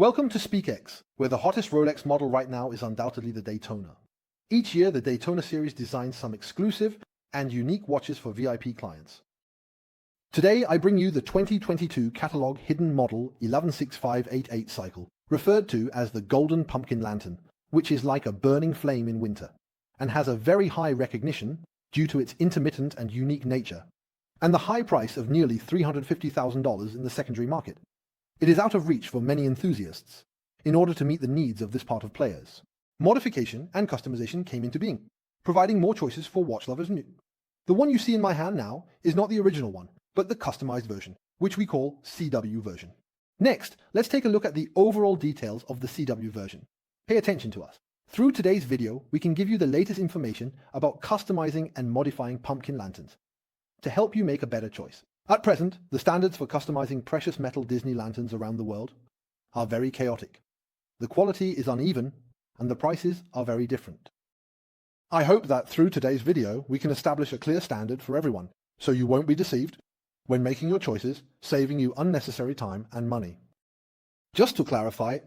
Welcome to SpeakX, where the hottest Rolex model right now is undoubtedly the Daytona. Each year, the Daytona series designs some exclusive and unique watches for VIP clients. Today, I bring you the 2022 catalog hidden model 116588 cycle, referred to as the Golden Pumpkin Lantern, which is like a burning flame in winter, and has a very high recognition due to its intermittent and unique nature, and the high price of nearly $350,000 in the secondary market. It is out of reach for many enthusiasts, in order to meet the needs of this part of players. Modification and customization came into being, providing more choices for watch lovers new. The one you see in my hand now is not the original one, but the customized version, which we call CW version. Next, let's take a look at the overall details of the CW version. Pay attention to us. Through today's video, we can give you the latest information about customizing and modifying pumpkin lanterns to help you make a better choice. At present, the standards for customizing precious metal Disney lanterns around the world are very chaotic. The quality is uneven, and the prices are very different. I hope that through today's video, we can establish a clear standard for everyone, so you won't be deceived when making your choices, saving you unnecessary time and money. Just to clarify,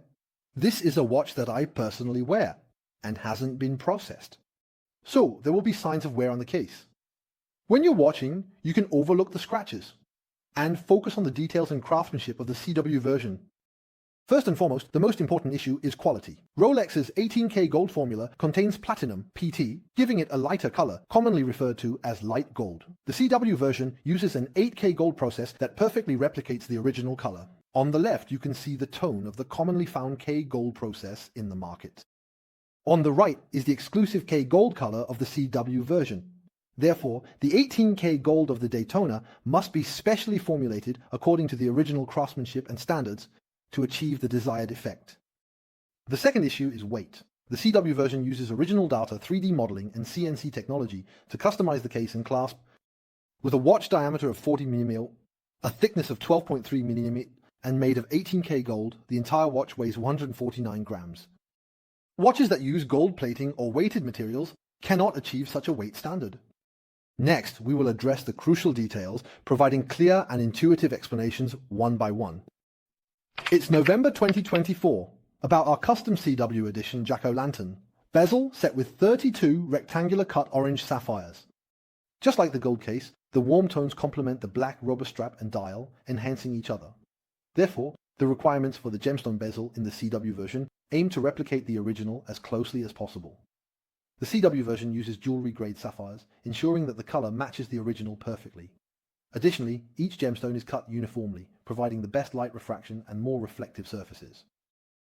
this is a watch that I personally wear and hasn't been processed. So there will be signs of wear on the case. When you're watching, you can overlook the scratches and focus on the details and craftsmanship of the CW version. First and foremost, the most important issue is quality. Rolex's 18K gold formula contains platinum, PT, giving it a lighter color, commonly referred to as light gold. The CW version uses an 8K gold process that perfectly replicates the original color. On the left, you can see the tone of the commonly found K gold process in the market. On the right is the exclusive K gold color of the CW version. Therefore, the 18K gold of the Daytona must be specially formulated according to the original craftsmanship and standards to achieve the desired effect. The second issue is weight. The CW version uses original data 3D modeling and CNC technology to customize the case and clasp. With a watch diameter of 40 mm, a thickness of 12.3 mm, and made of 18K gold, the entire watch weighs 149 grams. Watches that use gold plating or weighted materials cannot achieve such a weight standard. Next, we will address the crucial details, providing clear and intuitive explanations one by one. It's November 2024, about our custom CW edition Jack-O-Lantern. Bezel set with 32 rectangular cut orange sapphires. Just like the gold case, the warm tones complement the black rubber strap and dial, enhancing each other. Therefore, the requirements for the gemstone bezel in the CW version aim to replicate the original as closely as possible. The CW version uses jewelry-grade sapphires, ensuring that the color matches the original perfectly. Additionally, each gemstone is cut uniformly, providing the best light refraction and more reflective surfaces.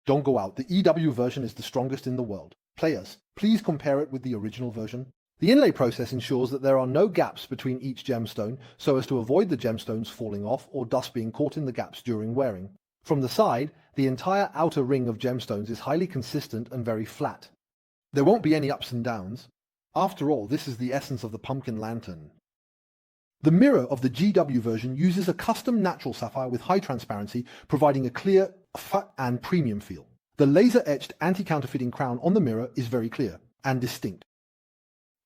Don't go out, the EW version is the strongest in the world. Players, please compare it with the original version. The inlay process ensures that there are no gaps between each gemstone so as to avoid the gemstones falling off or dust being caught in the gaps during wearing. From the side, the entire outer ring of gemstones is highly consistent and very flat. There won't be any ups and downs. After all, this is the essence of the pumpkin lantern. The mirror of the GW version uses a custom natural sapphire with high transparency, providing a clear and premium feel. The laser-etched anti-counterfeiting crown on the mirror is very clear and distinct.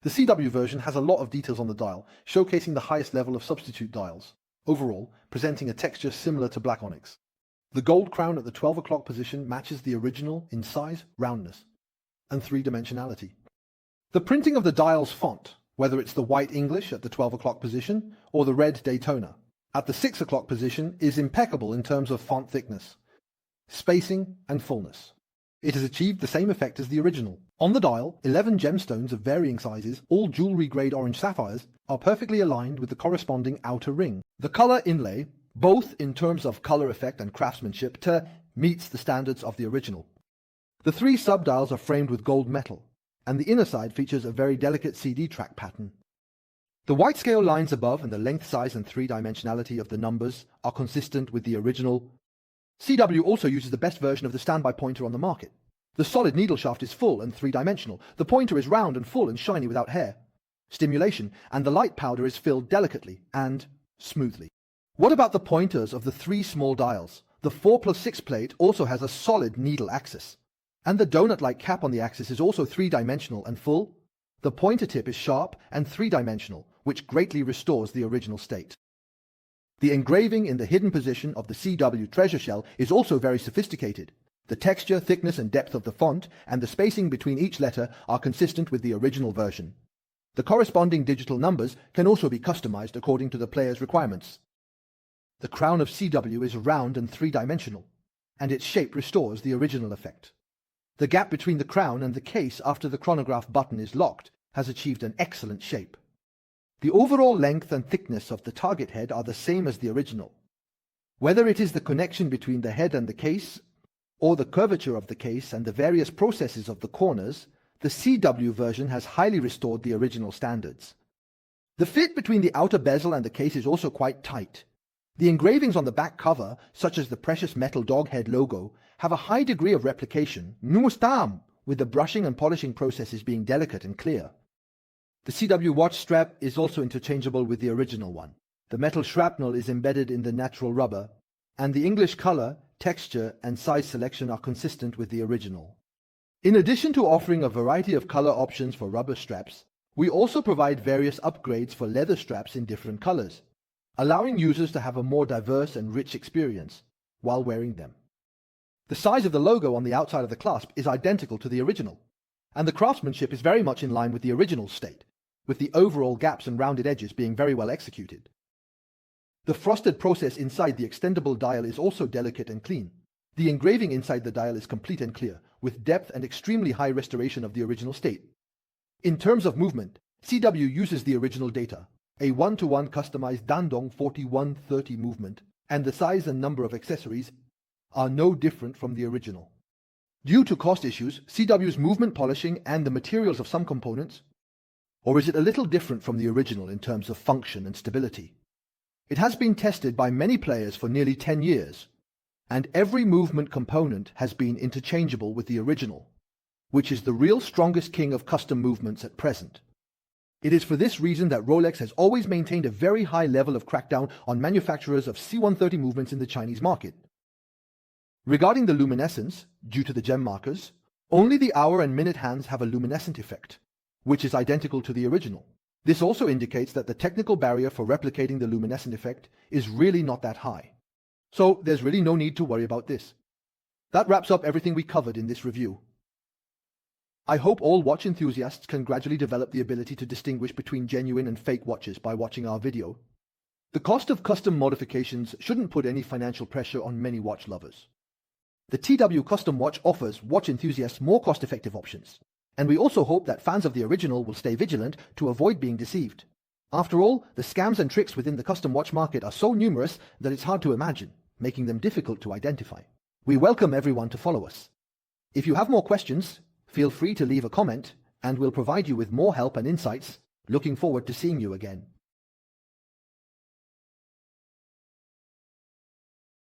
The CW version has a lot of details on the dial, showcasing the highest level of substitute dials, overall presenting a texture similar to black onyx. The gold crown at the 12 o'clock position matches the original in size, roundness, and three-dimensionality. The printing of the dial's font, whether it's the white English at the 12 o'clock position or the red Daytona at the 6 o'clock position, is impeccable in terms of font thickness, spacing, and fullness. It has achieved the same effect as the original. On the dial, 11 gemstones of varying sizes, all jewelry-grade orange sapphires, are perfectly aligned with the corresponding outer ring. The color inlay, both in terms of color effect and craftsmanship, meets the standards of the original. The three sub-dials are framed with gold metal, and the inner side features a very delicate CD track pattern. The white scale lines above and the length, size, and three-dimensionality of the numbers are consistent with the original. CW also uses the best version of the standby pointer on the market. The solid needle shaft is full and three-dimensional. The pointer is round and full and shiny without hair, stimulation, and the light powder is filled delicately and smoothly. What about the pointers of the three small dials? The 4+6 plate also has a solid needle axis, and the donut-like cap on the axis is also three-dimensional and full. The pointer tip is sharp and three-dimensional, which greatly restores the original state. The engraving in the hidden position of the CW treasure shell is also very sophisticated. The texture, thickness and depth of the font and the spacing between each letter are consistent with the original version. The corresponding digital numbers can also be customized according to the player's requirements. The crown of CW is round and three-dimensional, and its shape restores the original effect. The gap between the crown and the case after the chronograph button is locked has achieved an excellent shape. The overall length and thickness of the target head are the same as the original. Whether it is the connection between the head and the case, or the curvature of the case and the various processes of the corners, the CW version has highly restored the original standards. The fit between the outer bezel and the case is also quite tight. The engravings on the back cover, such as the precious metal dog head logo, have a high degree of replication, with the brushing and polishing processes being delicate and clear. The CW watch strap is also interchangeable with the original one. The metal shrapnel is embedded in the natural rubber, and the English color, texture, and size selection are consistent with the original. In addition to offering a variety of color options for rubber straps, we also provide various upgrades for leather straps in different colors, allowing users to have a more diverse and rich experience while wearing them. The size of the logo on the outside of the clasp is identical to the original, and the craftsmanship is very much in line with the original state, with the overall gaps and rounded edges being very well executed. The frosted process inside the extendable dial is also delicate and clean. The engraving inside the dial is complete and clear, with depth and extremely high restoration of the original state. In terms of movement, CW uses the original data, a 1-to-1 customized Dandong 4130 movement, and the size and number of accessories are no different from the original. Due to cost issues, CW's movement polishing and the materials of some components, or is it a little different from the original in terms of function and stability? It has been tested by many players for nearly 10 years, and every movement component has been interchangeable with the original, which is the real strongest king of custom movements at present. It is for this reason that Rolex has always maintained a very high level of crackdown on manufacturers of C130 movements in the Chinese market. Regarding the luminescence, due to the gem markers, only the hour and minute hands have a luminescent effect, which is identical to the original. This also indicates that the technical barrier for replicating the luminescent effect is really not that high. So there's really no need to worry about this. That wraps up everything we covered in this review. I hope all watch enthusiasts can gradually develop the ability to distinguish between genuine and fake watches by watching our video. The cost of custom modifications shouldn't put any financial pressure on many watch lovers. The TW Custom Watch offers watch enthusiasts more cost-effective options, and we also hope that fans of the original will stay vigilant to avoid being deceived. After all, the scams and tricks within the custom watch market are so numerous that it's hard to imagine, making them difficult to identify. We welcome everyone to follow us. If you have more questions, feel free to leave a comment, and we'll provide you with more help and insights. Looking forward to seeing you again.